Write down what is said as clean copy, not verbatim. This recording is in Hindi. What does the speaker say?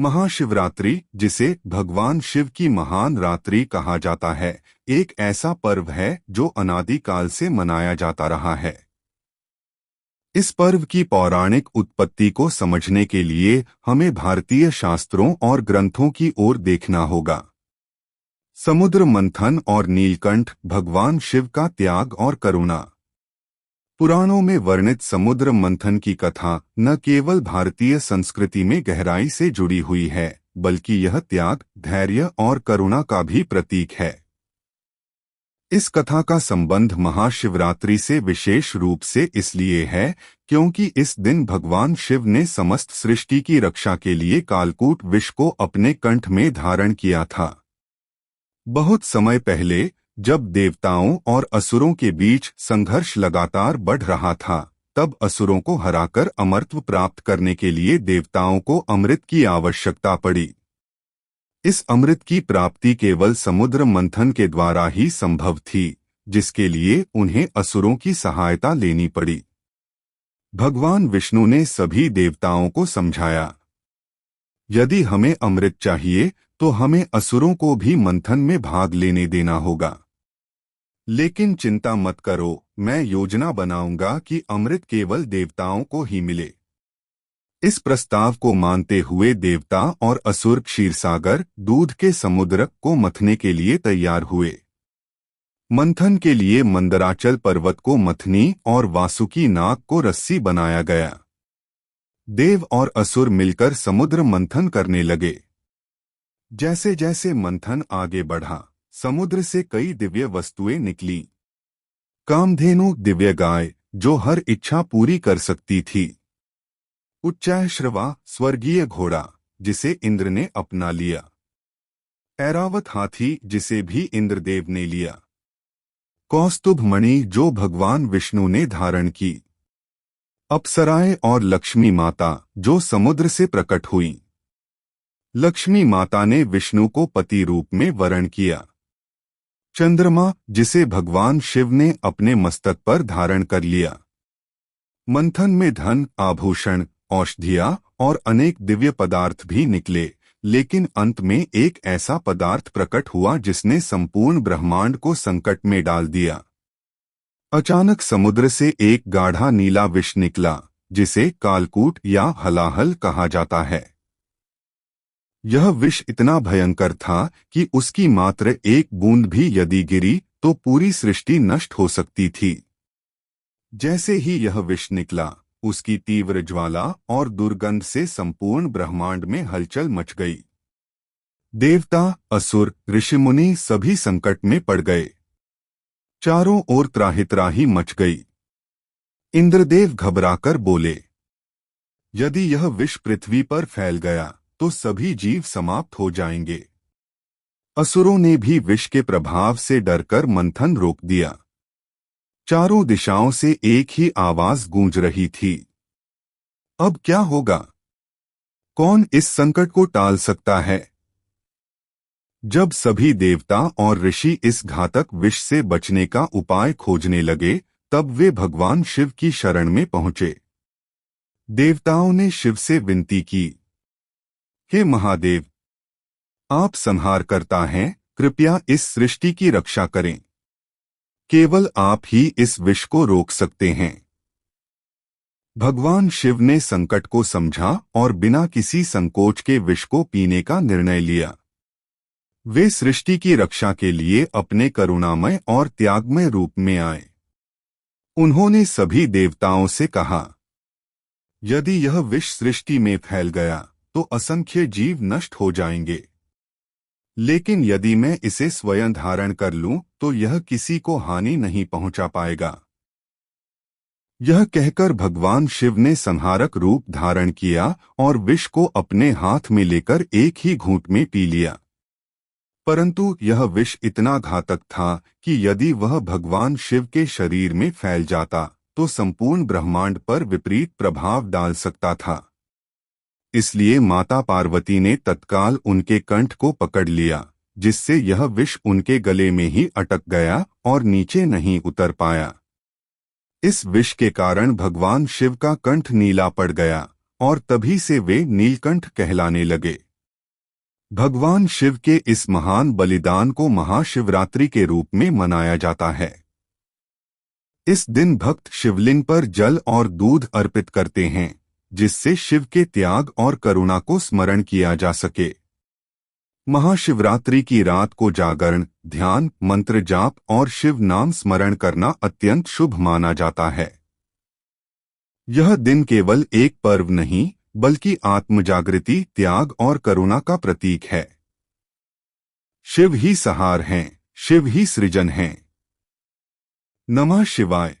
महाशिवरात्रि, जिसे भगवान शिव की महान रात्रि कहा जाता है, एक ऐसा पर्व है जो अनादिकाल से मनाया जाता रहा है। इस पर्व की पौराणिक उत्पत्ति को समझने के लिए हमें भारतीय शास्त्रों और ग्रंथों की ओर देखना होगा। समुद्र मंथन और नीलकंठ, भगवान शिव का त्याग और करुणा। पुराणों में वर्णित समुद्र मंथन की कथा न केवल भारतीय संस्कृति में गहराई से जुड़ी हुई है, बल्कि यह त्याग, धैर्य और करुणा का भी प्रतीक है। इस कथा का संबंध महाशिवरात्रि से विशेष रूप से इसलिए है क्योंकि इस दिन भगवान शिव ने समस्त सृष्टि की रक्षा के लिए कालकूट विष को अपने कंठ में धारण किया था। बहुत समय पहले, जब देवताओं और असुरों के बीच संघर्ष लगातार बढ़ रहा था, तब असुरों को हराकर अमरत्व प्राप्त करने के लिए देवताओं को अमृत की आवश्यकता पड़ी। इस अमृत की प्राप्ति केवल समुद्र मंथन के द्वारा ही संभव थी, जिसके लिए उन्हें असुरों की सहायता लेनी पड़ी। भगवान विष्णु ने सभी देवताओं को समझाया, यदि हमें अमृत चाहिए तो हमें असुरों को भी मंथन में भाग लेने देना होगा। लेकिन चिंता मत करो, मैं योजना बनाऊंगा कि अमृत केवल देवताओं को ही मिले। इस प्रस्ताव को मानते हुए देवता और असुर क्षीरसागर, दूध के समुद्र को मथने के लिए तैयार हुए। मंथन के लिए मंदराचल पर्वत को मथनी और वासुकी नाग को रस्सी बनाया गया। देव और असुर मिलकर समुद्र मंथन करने लगे। जैसे जैसे मंथन आगे बढ़ा, समुद्र से कई दिव्य वस्तुएं निकली। कामधेनु, दिव्य गाय जो हर इच्छा पूरी कर सकती थी। उच्चैःश्रवा, स्वर्गीय घोड़ा जिसे इंद्र ने अपना लिया। ऐरावत हाथी जिसे भी इंद्रदेव ने लिया। कौस्तुभ मणि जो भगवान विष्णु ने धारण की। अप्सराएं और लक्ष्मी माता जो समुद्र से प्रकट हुई। लक्ष्मी माता ने विष्णु को पति रूप में वरण किया। चंद्रमा जिसे भगवान शिव ने अपने मस्तक पर धारण कर लिया। मंथन में धन, आभूषण, औषधियां और अनेक दिव्य पदार्थ भी निकले, लेकिन अंत में एक ऐसा पदार्थ प्रकट हुआ जिसने संपूर्ण ब्रह्मांड को संकट में डाल दिया। अचानक समुद्र से एक गाढ़ा नीला विष निकला, जिसे कालकूट या हलाहल कहा जाता है। यह विष इतना भयंकर था कि उसकी मात्र एक बूंद भी यदि गिरी तो पूरी सृष्टि नष्ट हो सकती थी। जैसे ही यह विष निकला, उसकी तीव्र ज्वाला और दुर्गंध से संपूर्ण ब्रह्मांड में हलचल मच गई। देवता, असुर, ऋषिमुनि सभी संकट में पड़ गए। चारों ओर त्राहि मच गई। इंद्रदेव घबराकर बोले, यदि यह विष पृथ्वी पर फैल गया तो सभी जीव समाप्त हो जाएंगे। असुरों ने भी विष के प्रभाव से डरकर मंथन रोक दिया। चारों दिशाओं से एक ही आवाज गूंज रही थी, अब क्या होगा? कौन इस संकट को टाल सकता है? जब सभी देवता और ऋषि इस घातक विष से बचने का उपाय खोजने लगे, तब वे भगवान शिव की शरण में पहुंचे। देवताओं ने शिव से विनती की, हे महादेव, आप संहारकर्ता हैं, कृपया इस सृष्टि की रक्षा करें। केवल आप ही इस विष को रोक सकते हैं। भगवान शिव ने संकट को समझा और बिना किसी संकोच के विष को पीने का निर्णय लिया। वे सृष्टि की रक्षा के लिए अपने करुणामय और त्यागमय रूप में आए। उन्होंने सभी देवताओं से कहा, यदि यह विष सृष्टि में फैल गया तो असंख्य जीव नष्ट हो जाएंगे। लेकिन यदि मैं इसे स्वयं धारण कर लूं तो यह किसी को हानि नहीं पहुंचा पाएगा। यह कहकर भगवान शिव ने संहारक रूप धारण किया और विष को अपने हाथ में लेकर एक ही घूंट में पी लिया। परंतु यह विष इतना घातक था कि यदि वह भगवान शिव के शरीर में फैल जाता तो संपूर्ण ब्रह्मांड पर विपरीत प्रभाव डाल सकता था। इसलिए माता पार्वती ने तत्काल उनके कंठ को पकड़ लिया, जिससे यह विष उनके गले में ही अटक गया और नीचे नहीं उतर पाया। इस विष के कारण भगवान शिव का कंठ नीला पड़ गया और तभी से वे नीलकंठ कहलाने लगे। भगवान शिव के इस महान बलिदान को महाशिवरात्रि के रूप में मनाया जाता है। इस दिन भक्त शिवलिंग पर जल और दूध अर्पित करते हैं, जिससे शिव के त्याग और करुणा को स्मरण किया जा सके। महाशिवरात्रि की रात को जागरण, ध्यान, मंत्र जाप और शिव नाम स्मरण करना अत्यंत शुभ माना जाता है। यह दिन केवल एक पर्व नहीं, बल्कि आत्मजागृति, त्याग और करुणा का प्रतीक है। शिव ही सहार हैं, शिव ही सृजन हैं। नमः शिवाय।